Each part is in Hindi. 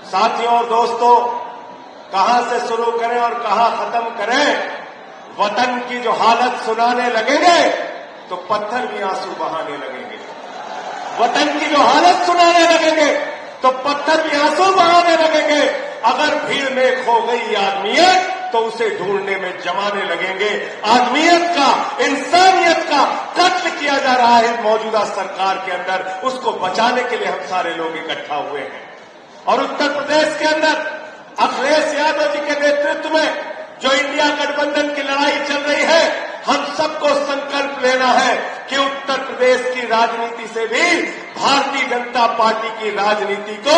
साथियों और दोस्तों, कहां से शुरू करें और कहां खत्म करें? वतन की जो हालत सुनाने लगेंगे तो पत्थर भी आंसू बहाने लगेंगे। वतन की जो हालत सुनाने लगेंगे तो पत्थर भी आंसू बहाने लगेंगे। अगर भीड़ में खो गई आदमियत तो उसे ढूंढने में जमाने लगेंगे। आदमियत का, इंसानियत का कत्ल किया जा रहा है मौजूदा सरकार के अंदर। उसको बचाने के लिए हम सारे लोग इकट्ठा हुए हैं। और उत्तर प्रदेश के अंदर अखिलेश यादव जी के नेतृत्व में जो इंडिया गठबंधन की लड़ाई चल रही है, हम सबको संकल्प लेना है कि उत्तर प्रदेश की राजनीति से भी भारतीय जनता पार्टी की राजनीति को,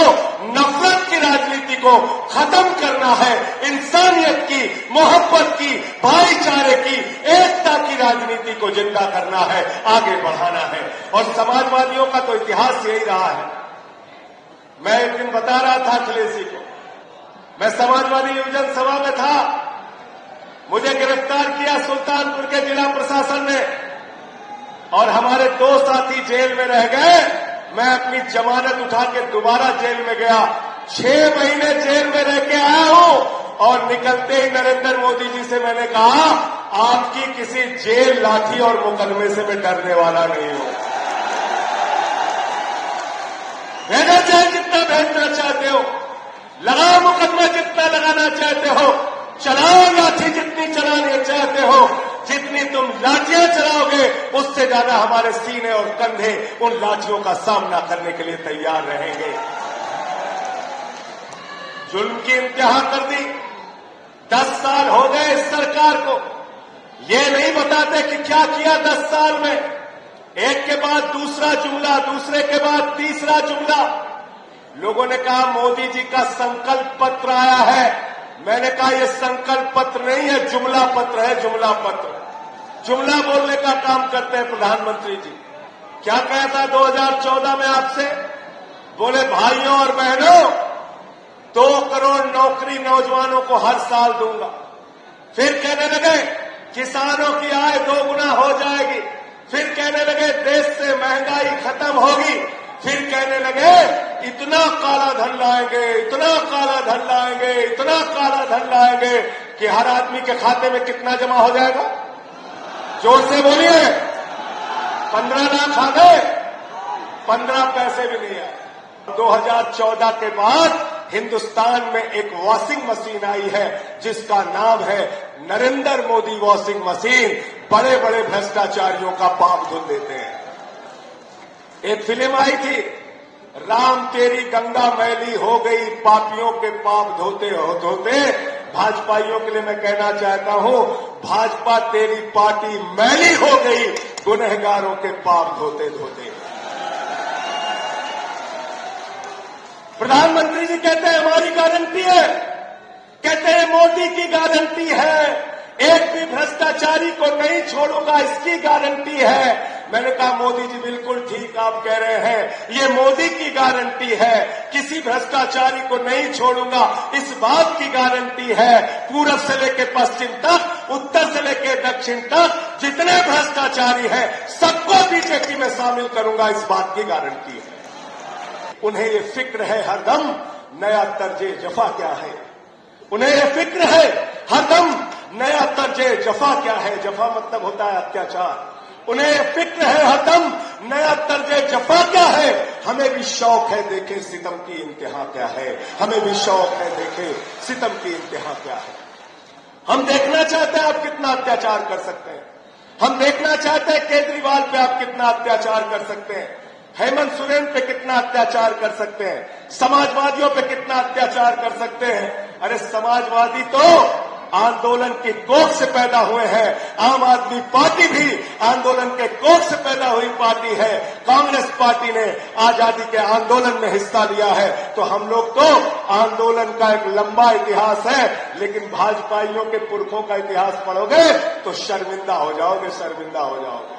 नफरत की राजनीति को खत्म करना है। इंसानियत की, मोहब्बत की, भाईचारे की, एकता की राजनीति को जिंदा करना है, आगे बढ़ाना है। और समाजवादियों का तो इतिहास यही रहा है। मैं एक दिन बता रहा था अखिलेश जी को, मैं समाजवादी युवजन सभा में था, मुझे गिरफ्तार किया सुल्तानपुर के जिला प्रशासन ने और हमारे 2 साथी जेल में रह गए। मैं अपनी जमानत उठा के दोबारा जेल में गया। 6 महीने जेल में रह के आया हूं और निकलते ही नरेंद्र मोदी जी से मैंने कहा, आपकी किसी जेल, लाठी और मुकदमे से मैं डरने वाला नहीं हूं। भेजना चाहे जितना भेजना चाहते हो, लगाओ मुकदमा जितना लगाना चाहते हो, चलाओ लाठी जितनी चलानी चाहते हो। जितनी तुम लाठियां चलाओगे उससे ज्यादा हमारे सीने और कंधे उन लाठियों का सामना करने के लिए तैयार रहेंगे। जुल्म की इंतहा कर दी। 10 साल हो गए इस सरकार को। ये नहीं बताते कि क्या किया 10 साल में। एक के बाद दूसरा जुमला, दूसरे के बाद तीसरा जुमला। लोगों ने कहा मोदी जी का संकल्प पत्र आया है। मैंने कहा यह संकल्प पत्र नहीं है, जुमला पत्र है, जुमला पत्र। जुमला बोलने का काम करते हैं प्रधानमंत्री जी। क्या कहा था 2014 में आपसे? बोले भाइयों और बहनों, 2 करोड़ नौकरी नौजवानों को हर साल दूंगा। फिर कहने लगे किसानों की आय 2 गुना हो जाएगी। फिर कहने लगे देश से महंगाई खत्म होगी। फिर कहने लगे इतना काला धन लाएंगे, इतना काला धन लाएंगे, इतना काला धन लाएंगे कि हर आदमी के खाते में कितना जमा हो जाएगा? जोर से बोलिए। 15 लाख आ गए, 15 पैसे भी नहीं आए। 2014 के बाद हिंदुस्तान में एक वॉशिंग मशीन आई है जिसका नाम है नरेंद्र मोदी वॉशिंग मशीन। बड़े बड़े भ्रष्टाचारियों का पाप धुल देते हैं। एक फिल्म आई थी, राम तेरी गंगा मैली हो गई, पापियों के पाप धोते धोते। भाजपाइयों के लिए मैं कहना चाहता हूं, भाजपा तेरी पार्टी मैली हो गई, गुनहगारों के पाप धोते धोते। प्रधानमंत्री जी कहते हैं हमारी गारंटी है, कहते हैं मोदी की गारंटी है, एक भी भ्रष्टाचारी को नहीं छोड़ूंगा, इसकी गारंटी है। मैंने कहा मोदी जी बिल्कुल ठीक आप कह रहे हैं, ये मोदी की गारंटी है, किसी भ्रष्टाचारी को नहीं छोड़ूंगा, इस बात की गारंटी है। पूरब से लेकर पश्चिम तक, उत्तर से लेकर दक्षिण तक जितने भ्रष्टाचारी हैं सबको बीजेपी में शामिल करूंगा, इस बात की गारंटी है। उन्हें ये फिक्र है हरदम नया तर्जे जफा क्या है। उन्हें ये फिक्र है हरदम नया तर्जे जफा क्या है। जफा मतलब होता है अत्याचार। उन्हें फिक्र है हरदम नया तर्जे जफा क्या है। हमें भी शौक है देखें सितम की इंतहा क्या है। हमें भी शौक है देखें सितम की इंतहा क्या है। हम देखना चाहते हैं आप कितना अत्याचार कर सकते हैं। हम देखना चाहते हैं केजरीवाल पे आप कितना अत्याचार कर सकते हैं, हेमंत सोरेन पे कितना अत्याचार कर सकते हैं, समाजवादियों पे कितना अत्याचार कर सकते हैं। अरे समाजवादी तो आंदोलन की कोख से पैदा हुए हैं। आम आदमी पार्टी भी आंदोलन के कोख से पैदा हुई पार्टी है। कांग्रेस पार्टी ने आजादी के आंदोलन में हिस्सा लिया है। तो हम लोग तो आंदोलन का एक लंबा इतिहास है, लेकिन भाजपाइयों के पुरखों का इतिहास पढ़ोगे तो शर्मिंदा हो जाओगे, शर्मिंदा हो जाओगे।